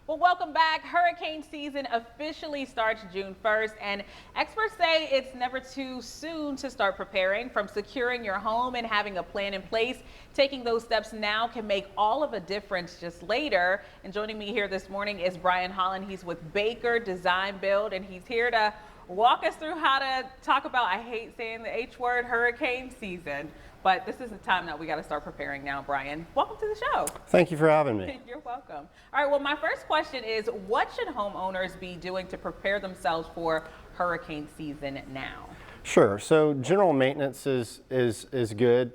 Well, welcome back. Hurricane season officially starts June 1st, and experts say it's never too soon to start preparing. From securing your home and having a plan in place, taking those steps now can make all of a difference just later. And joining me here this morning is Brian Holland. He's with Baker Design Build, and he's here to walk us through how to talk about, I hate saying the H word, hurricane season. But this is the time that we got to start preparing now, Brian. Welcome to the show. Thank you for having me. You're welcome. All right, well, my first question is, what should homeowners be doing to prepare themselves for hurricane season now? Sure, so general maintenance is good.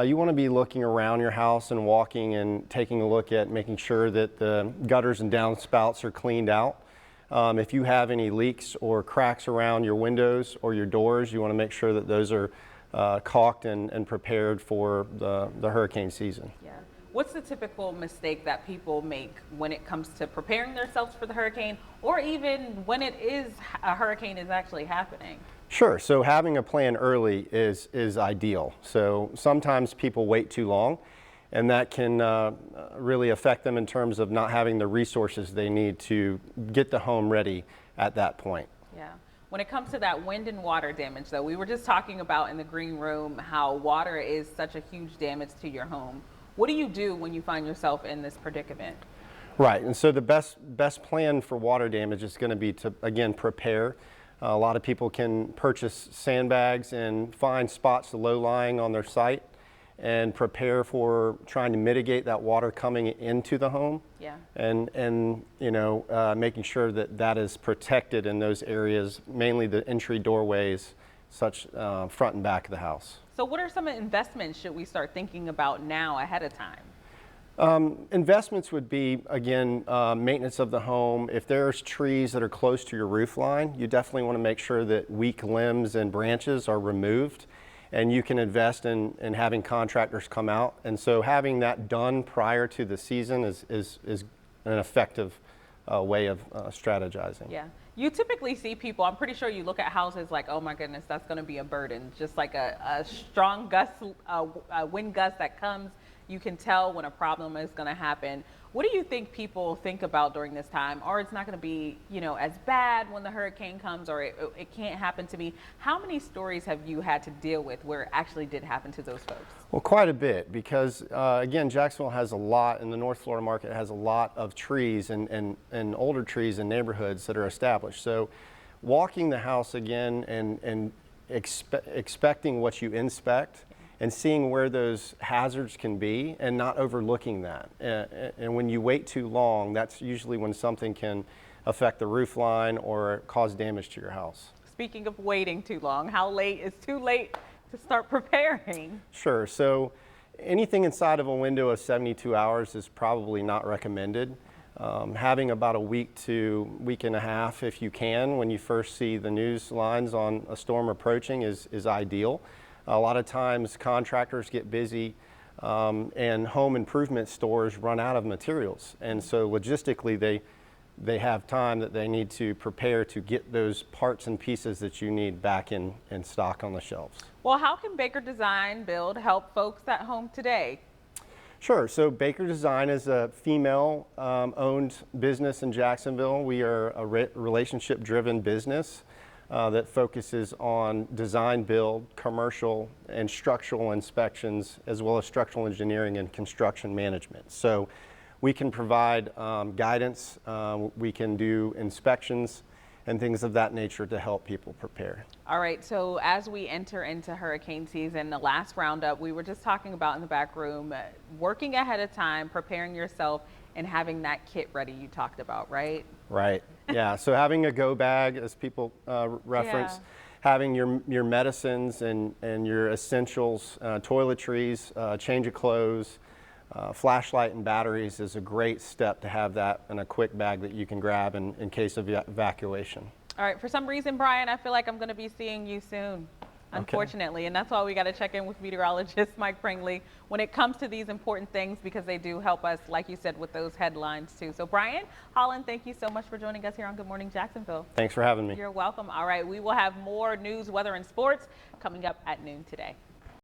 You want to be looking around your house and walking and taking a look at making sure that the gutters and downspouts are cleaned out. If you have any leaks or cracks around your windows or your doors, you want to make sure that those are caulked and prepared for the hurricane season. Yeah. What's the typical mistake that people make when it comes to preparing themselves for the hurricane, or even when a hurricane is actually happening? Sure, so having a plan early is ideal. So sometimes people wait too long, and that can really affect them in terms of not having the resources they need to get the home ready at that point. Yeah. When it comes to that wind and water damage, though, we were just talking about in the green room how water is such a huge damage to your home. What do you do when you find yourself in this predicament? Right, and so the best plan for water damage is going to be to, again, prepare. A lot of people can purchase sandbags and find spots low-lying on their site and prepare for trying to mitigate that water coming into the home. Yeah. And you know, making sure that that is protected in those areas, mainly the entry doorways, such front and back of the house. So what are some investments should we start thinking about now ahead of time? Investments would be, again, maintenance of the home. If there's trees that are close to your roof line, you definitely want to make sure that weak limbs and branches are removed. And you can invest in having contractors come out. And so having that done prior to the season is an effective way of strategizing. Yeah. You typically see people, I'm pretty sure you look at houses like, oh my goodness, that's going to be a burden. Just like a strong gust, wind gust that comes, you can tell when a problem is going to happen. What do you think people think about during this time? Or it's not going to be, you know, as bad when the hurricane comes, or it can't happen to me. How many stories have you had to deal with where it actually did happen to those folks? Well, quite a bit, because again, Jacksonville has a lot, in the North Florida market, has a lot of trees and older trees in neighborhoods that are established. So walking the house again and expecting what you inspect, and seeing where those hazards can be and not overlooking that. And when you wait too long, that's usually when something can affect the roof line or cause damage to your house. Speaking of waiting too long, how late is too late to start preparing? Sure, so anything inside of a window of 72 hours is probably not recommended. Having about a week to week and a half, if you can, when you first see the news lines on a storm approaching is ideal. A lot of times contractors get busy and home improvement stores run out of materials. And so logistically they have time that they need to prepare to get those parts and pieces that you need back in stock on the shelves. Well, how can Baker Design Build help folks at home today? Sure, so Baker Design is a female owned business in Jacksonville. We are a relationship driven business that focuses on design, build, commercial, and structural inspections, as well as structural engineering and construction management. So we can provide guidance, we can do inspections, and things of that nature to help people prepare. All right, so as we enter into hurricane season, the last roundup, we were just talking about in the back room, working ahead of time, preparing yourself, and having that kit ready you talked about, right? Right, yeah, so having a go bag, as people reference, Yeah. having your medicines and your essentials, toiletries, change of clothes, flashlight and batteries is a great step to have that in a quick bag that you can grab in case of evacuation. All right, for some reason, Brian, I feel like I'm going to be seeing you soon, unfortunately, and that's why we got to check in with meteorologist Mike Pringley when it comes to these important things, because they do help us, like you said, with those headlines too. So Brian Holland, thank you so much for joining us here on Good Morning Jacksonville. Thanks for having me. You're welcome. All right, we will have more news, weather, and sports coming up at noon today.